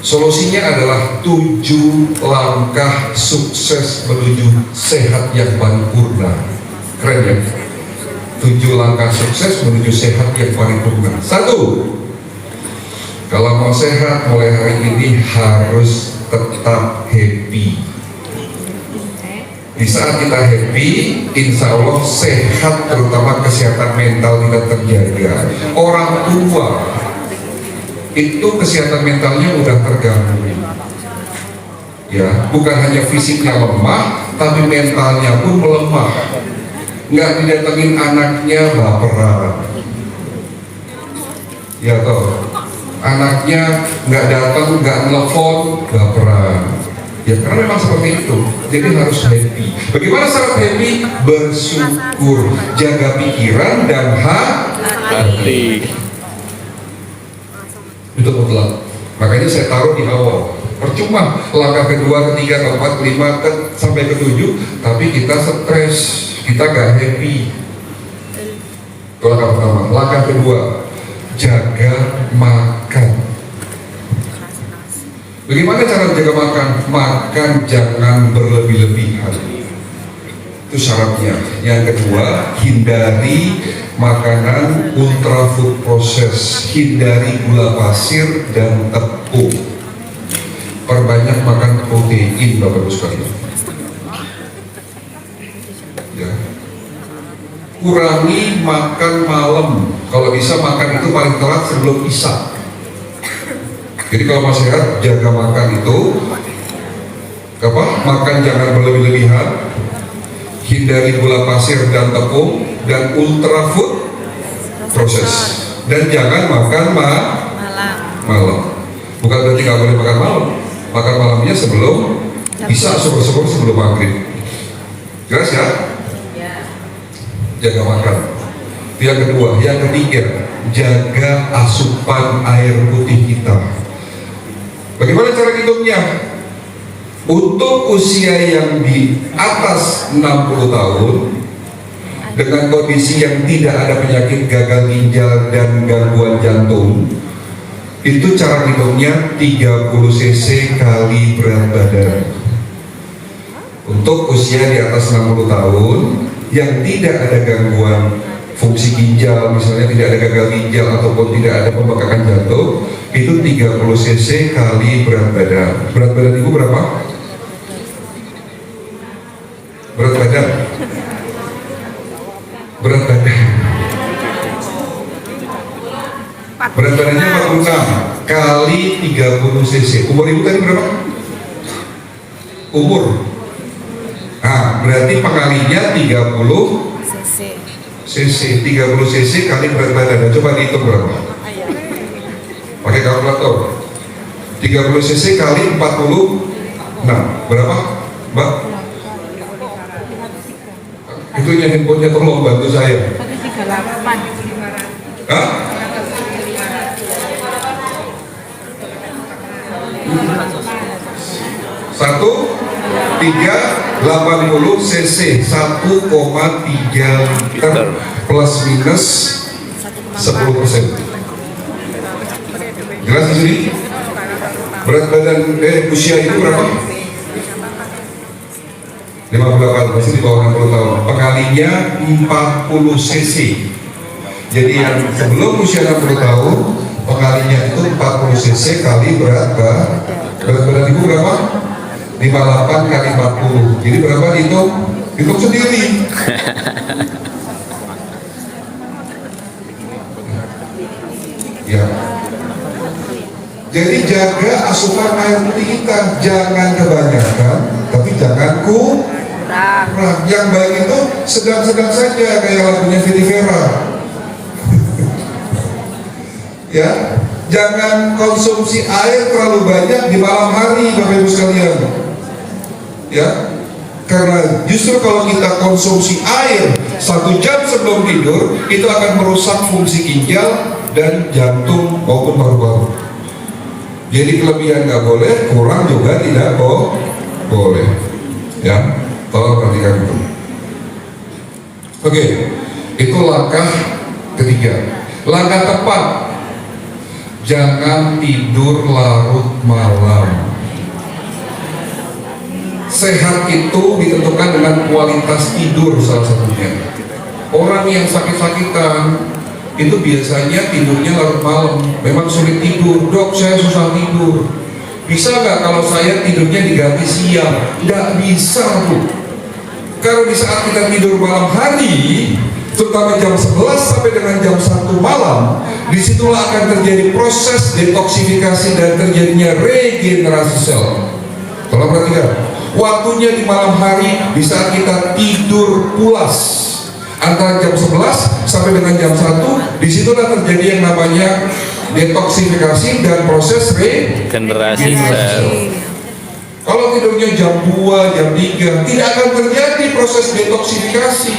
Solusinya adalah 7 langkah sukses menuju sehat yang paripurna. Keren ya? 7 langkah sukses menuju sehat yang paripurna. 1. Kalau mau sehat mulai hari ini harus tetap happy. Di saat kita happy, insya Allah sehat, terutama kesehatan mental kita terjaga. Orang tua itu kesehatan mentalnya udah terganggu, ya, bukan hanya fisiknya lemah, tapi mentalnya pun melemah. Nggak didatengin anaknya baperan, ya toh, anaknya nggak datang, nggak nelfon, baperan. Ya karena memang seperti itu, jadi harus happy. Bagaimana syarat happy? Bersyukur, jaga pikiran dan hati. Itu mutlak. Makanya saya taruh di awal. Percuma langkah kedua, ketiga, keempat, kelima, sampai ketujuh, tapi kita stres, kita gak happy. Itu langkah pertama. Langkah kedua, jaga makan. Bagaimana cara jaga makan? Makan jangan berlebih-lebihan. Itu syaratnya. Yang kedua, hindari makanan ultra food process, hindari gula pasir dan tepung. Perbanyak makan protein, Bapak Ibu sekalian. Ya. Kurangi makan malam. Kalau bisa makan itu paling telat sebelum isya. Jadi kalau mau sehat, jaga makan itu makan jangan berlebih-lebihan, hindari gula pasir dan tepung dan ultra food proses, dan jangan makan malam. Bukan berarti nggak boleh makan malam. Makan malamnya sebelum bisa, syukur-syukur sebelum maghrib. Jelas ya? Jaga makan. Yang kedua, yang ketiga, jaga asupan air putih kita. Bagaimana cara hitungnya? Untuk usia yang di atas 60 tahun dengan kondisi yang tidak ada penyakit gagal ginjal dan gangguan jantung, itu cara hitungnya 30 cc kali berat badan. Untuk usia di atas 60 tahun yang tidak ada gangguan fungsi ginjal, misalnya tidak ada gagal ginjal ataupun tidak ada pembengkakan jantung, itu 30 cc kali berat badan. Berat badan ibu berapa? Berat badan. Berat badannya 46 kali 30 cc. Umur ibu tadi berapa? Umur. Nah, berarti pengalinya 30 cc. 30 cc kali berat badan. Coba dihitung berapa? Pakai kalkulator. 30 cc kali 46. Berapa, Mbak? Itu yang handphonenya, tolong bantu saya. 138. Hah? 1,380 cc, 1,3 liter plus minus 10%. Jelas di sini? Berat badan usia itu berapa? 58, masih di bawah 60 tahun. Pengalinya 40 cc. Jadi yang sebelum usia 60 tahun, pengalinya itu 40 cc kali berat badan ibu berapa? 58 kali 40. Jadi berapa dihitung? Hitung sendiri. Ya. Jadi jaga asupan air putih kita, jangan kebanyakan, tapi jangan kurang. Yang baik itu sedang-sedang saja, kayak lagunya Viti Vera. Ya, jangan konsumsi air terlalu banyak di malam hari, Bapak Ibu sekalian. Ya, karena justru kalau kita konsumsi air 1 jam sebelum tidur, itu akan merusak fungsi ginjal dan jantung maupun paru-paru. Jadi kelebihan nggak boleh, kurang juga tidak boleh. Ya, tolong perhatikan itu. Oke, itu langkah ketiga. Langkah tepat, jangan tidur larut malam. Sehat itu ditentukan dengan kualitas tidur salah satunya. Orang yang sakit-sakitan itu biasanya tidurnya larut malam, memang sulit tidur. Dok, saya susah tidur. Bisa nggak kalau saya tidurnya diganti siang? Nggak bisa, Bu. Kalau di saat kita tidur malam hari, terutama jam 11 sampai dengan jam 1 malam, disitulah akan terjadi proses detoksifikasi dan terjadinya regenerasi sel. Tolong perhatikan, waktunya di malam hari di saat kita tidur pulas antara jam 11 sampai dengan jam 1, disitulah terjadi yang namanya detoksifikasi dan proses regenerasi sel. Kalau tidurnya jam 2, jam 3, tidak akan terjadi proses detoksifikasi,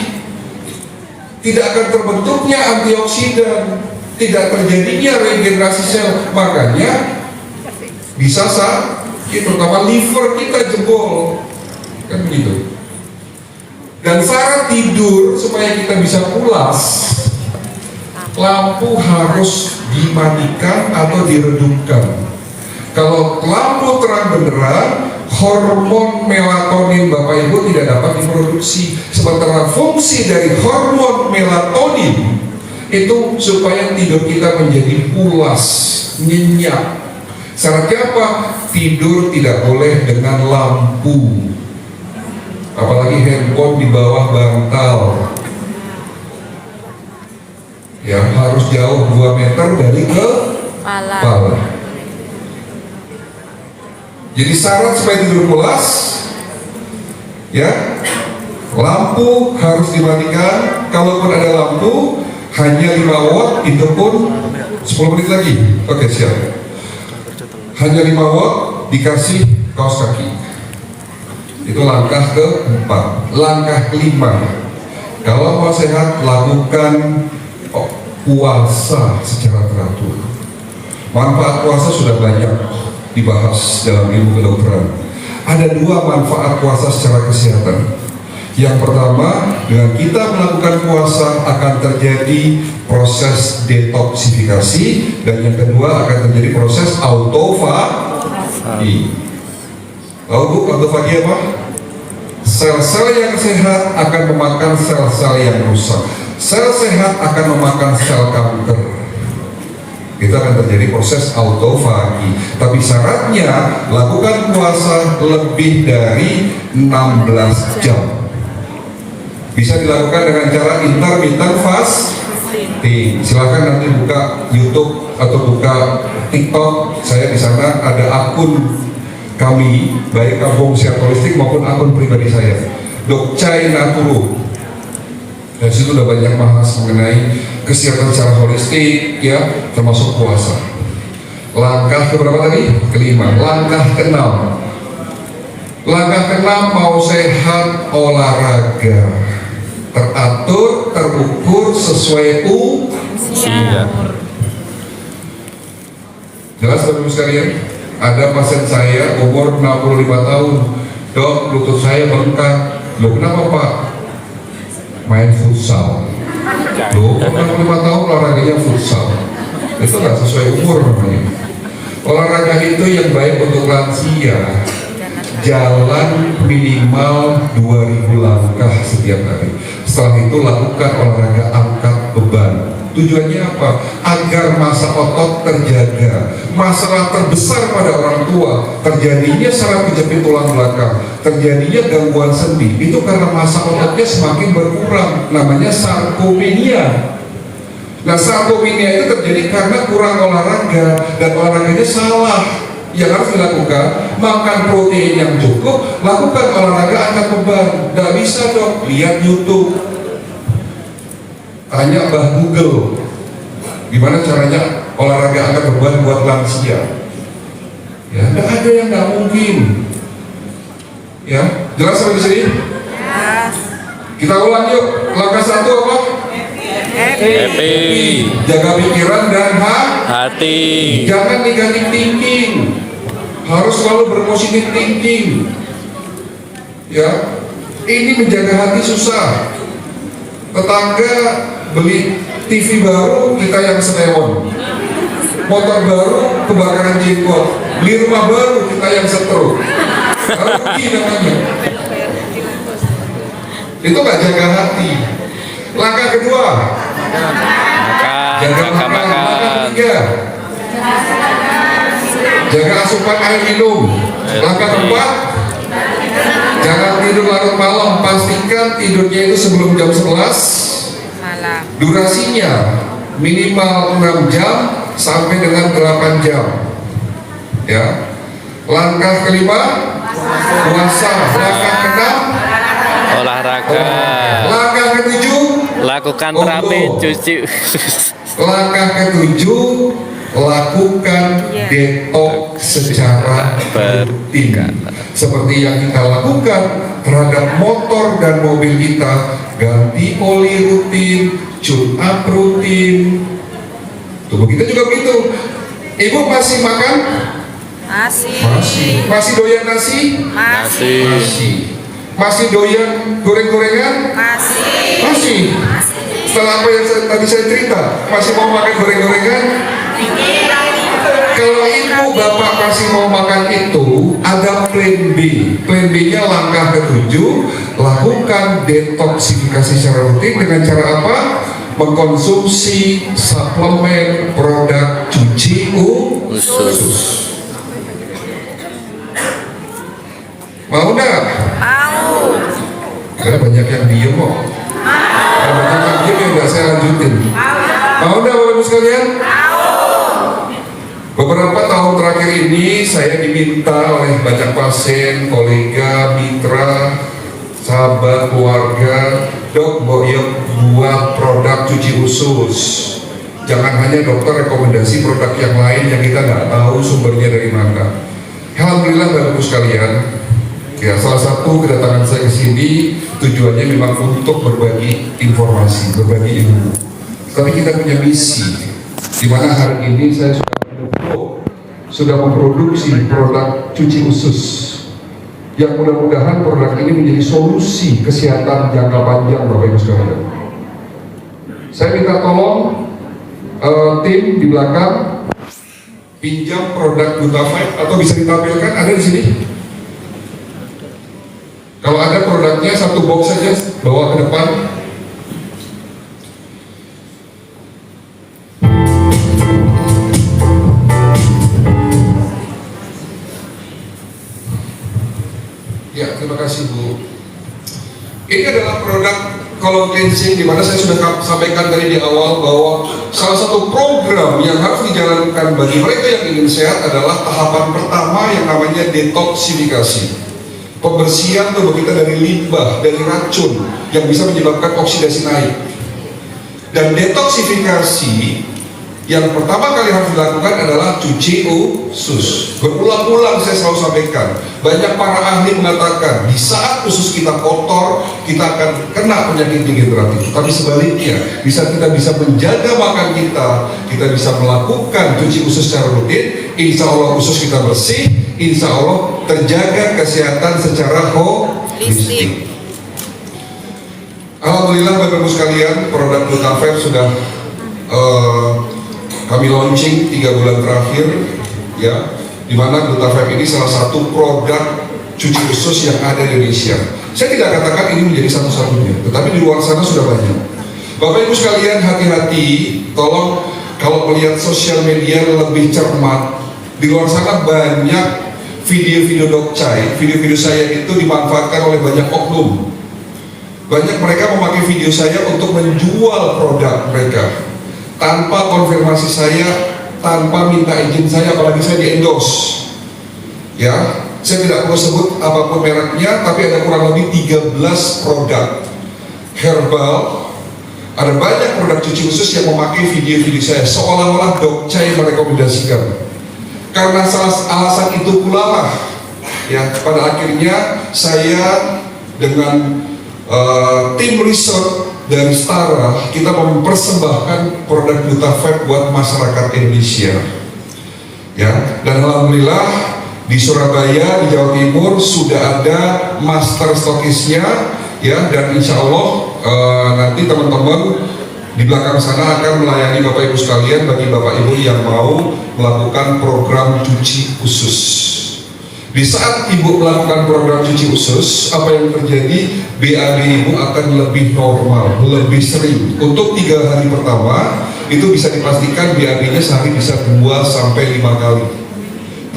tidak akan terbentuknya antioksidan, tidak terjadinya regenerasi sel. Makanya bisa sakit, terutama liver kita jebol, kan begitu. Dan syarat tidur supaya kita bisa pulas, lampu harus dimatikan atau diredupkan. Kalau lampu terang benderang, hormon melatonin Bapak Ibu tidak dapat diproduksi. Sementara fungsi dari hormon melatonin itu supaya tidur kita menjadi pulas, nyenyak. Syaratnya apa? Tidur tidak boleh dengan lampu, apalagi handphone di bawah bantal, yang harus jauh 2 meter dari kepala. Jadi syarat supaya tidur pulas, ya, lampu harus dimatikan. Kalaupun ada lampu, hanya 5 watt, itu pun 10 menit lagi. Oke, siap. Hanya 5 watt, dikasih kaos kaki. Itu langkah ke-4. Langkah ke-5, kalau mau sehat, lakukan puasa secara teratur. Manfaat puasa sudah banyak dibahas dalam ilmu kedokteran. Ada 2 manfaat puasa secara kesehatan. Yang pertama, dengan kita melakukan puasa akan terjadi proses detoksifikasi, dan yang kedua akan terjadi proses autofagi. Tahu Bu, autofagi apa? Sel-sel yang sehat akan memakan sel-sel yang rusak. Sel sehat akan memakan sel kanker. Itu akan terjadi proses autofagi. Tapi syaratnya lakukan puasa lebih dari 16 jam. Bisa dilakukan dengan cara intermittent fasting. Silakan nanti buka YouTube atau buka TikTok. Saya di sana ada akun kami, baik Kampung Sehat Holistik maupun akun pribadi saya, Dok Chai Naturu. Dan situ udah banyak bahas mengenai kesehatan secara holistik, ya, termasuk puasa. Langkah keberapa tadi? ke-5. Langkah ke-6. Langkah ke-6, mau sehat, olahraga teratur, terukur, sesuai usia. Jelas Bapak-Ibu sekalian? Ada pasien saya umur 65 tahun, Dok, lutut saya bengkak. Loh, kenapa Pak? Main futsal. Loh, 65 tahun olahraganya futsal. Itu nggak sesuai umur namanya. Olahraga itu yang baik untuk lansia. Jalan minimal 2000 langkah setiap hari. Setelah itu lakukan olahraga angkat beban. Tujuannya apa? Agar massa otot terjaga. Masalah terbesar pada orang tua terjadinya saraf kejepit tulang belakang, terjadinya gangguan sendi, itu karena massa ototnya semakin berkurang, namanya sarkopenia. Nah, sarkopenia itu terjadi karena kurang olahraga, dan olahraganya salah. Yang harus dilakukan, makan protein yang cukup, lakukan olahraga angkat beban. Nggak bisa Dok, lihat YouTube, tanya Mbah Google, gimana caranya olahraga angkat beban buat lansia. Ya, nggak ada yang nggak mungkin. Ya, jelas sampai di sini? Yes. Kita ulang yuk. Langkah 1 apa? Happy. Jaga pikiran dan hati. Jangan negatif thinking. Harus selalu berpositif thinking. Ya, ini menjaga hati susah. Tetangga beli TV baru, kita yang senewan. motor baru kebakaran jenggot, beli rumah baru kita yang setruk, rugi namanya. Itu nggak jaga hati. Langkah kedua, jaga makan. Langkah ketiga, jaga asupan air minum. Langkah keempat, jangan tidur larut malam. Pastikan tidurnya itu sebelum jam 11 malam. Durasinya minimal 6 jam sampai dengan 8 jam. Ya. Langkah kelima, puasa. Langkah keenam, olahraga. Langkah ketujuh, Lakukan terapi cuci. Langkah ketujuh, lakukan detox secara rutin. Seperti yang kita lakukan terhadap motor dan mobil kita, ganti oli rutin, tune up rutin. Tubuh kita juga begitu. Ibu masih makan? Masih doyan nasi? Masih. Masih doyan goreng-gorengan? Masih. Setelah apa yang tadi saya cerita, masih mau makan goreng-gorengan? Kalau ibu bapak masih mau makan itu, ada plan B. Plan B-nya langkah ketujuh, lakukan detoksifikasi secara rutin dengan cara apa? Mengkonsumsi suplemen produk cuci usus. Mau nggak? Mau. Karena banyak yang diem kok. Kalau banyak yang diem ya nggak saya lanjutin. Mau nggak Bapak Ibu sekalian? Beberapa tahun terakhir ini saya diminta oleh banyak pasien, kolega, mitra, sahabat, keluarga, dok, buat produk cuci usus. Jangan hanya dokter rekomendasi produk yang lain yang kita nggak tahu sumbernya dari mana. Alhamdulillah Bapak Ibu sekalian, ya salah satu kedatangan saya ke sini tujuannya memang untuk berbagi informasi, berbagi ilmu. Tapi kita punya misi, di mana hari ini saya sudah memproduksi produk cuci usus yang mudah-mudahan produk ini menjadi solusi kesehatan jangka panjang Bapak Ibu sekalian. Saya minta tolong tim di belakang pinjam produk Gutafite atau bisa ditampilkan, ada di sini. Kalau ada produknya satu box saja bawa ke depan. Ya, terima kasih Bu. Ini adalah produk colon cleansing, di mana saya sudah sampaikan tadi di awal bahwa salah satu program yang harus dijalankan bagi mereka yang ingin sehat adalah tahapan pertama yang namanya detoksifikasi. Pembersihan tubuh kita dari limbah, dari racun yang bisa menyebabkan oksidasi naik. Dan detoksifikasi yang pertama kali harus dilakukan adalah cuci usus. Berulang-ulang saya selalu sampaikan, banyak para ahli mengatakan di saat usus kita kotor, kita akan kena penyakit degeneratif. Tapi sebaliknya, kita bisa menjaga makan kita bisa melakukan cuci usus secara rutin, insya Allah usus kita bersih, insya Allah terjaga kesehatan secara holistik. Alhamdulillah Bapak Ibu sekalian, produk Gutafite sudah kami launching 3 bulan terakhir, ya, di mana Gutafite ini salah satu produk cuci usus yang ada di Indonesia. Saya tidak katakan ini menjadi satu-satunya, tetapi di luar sana sudah banyak. Bapak Ibu sekalian hati-hati, tolong kalau melihat sosial media lebih cermat. Di luar sana banyak video-video dokcai, video-video saya itu dimanfaatkan oleh banyak oknum. Banyak mereka memakai video saya untuk menjual produk mereka tanpa konfirmasi saya, tanpa minta izin saya, apalagi saya di-endorse. Ya, saya tidak perlu sebut apapun mereknya, tapi ada kurang lebih 13 produk herbal. Ada banyak produk cuci usus yang memakai video-video saya seolah-olah dokcai merekomendasikan. Karena alasan itu pula lah, ya, pada akhirnya saya dengan tim riset dari Setara, kita mempersembahkan produk Gutafite buat masyarakat Indonesia. Ya, dan alhamdulillah di Surabaya, di Jawa Timur sudah ada master stokisnya, ya, dan insya Allah nanti teman-teman Di belakang sana akan melayani Bapak Ibu sekalian bagi Bapak Ibu yang mau melakukan program cuci usus. Di saat Ibu melakukan program cuci usus, apa yang terjadi? BAB Ibu akan lebih normal, lebih sering. Untuk 3 hari pertama, itu bisa dipastikan BAB-nya sehari bisa 2 sampai 5 kali.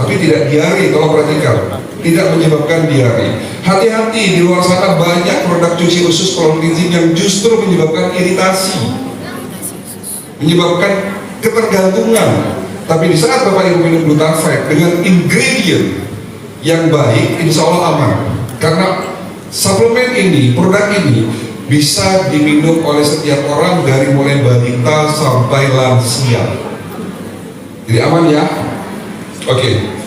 Tapi tidak diare, kalau perhatikan, tidak menyebabkan diare. Hati-hati, di luar sana banyak produk cuci usus Chlorkinzin yang justru menyebabkan iritasi, menyebabkan ketergantungan. Tapi di saat Bapak Ibu minum Glutathione dengan ingredient yang baik, insya Allah aman. Karena suplemen ini, produk ini bisa diminum oleh setiap orang dari mulai balita sampai lansia. Jadi aman ya. Oke.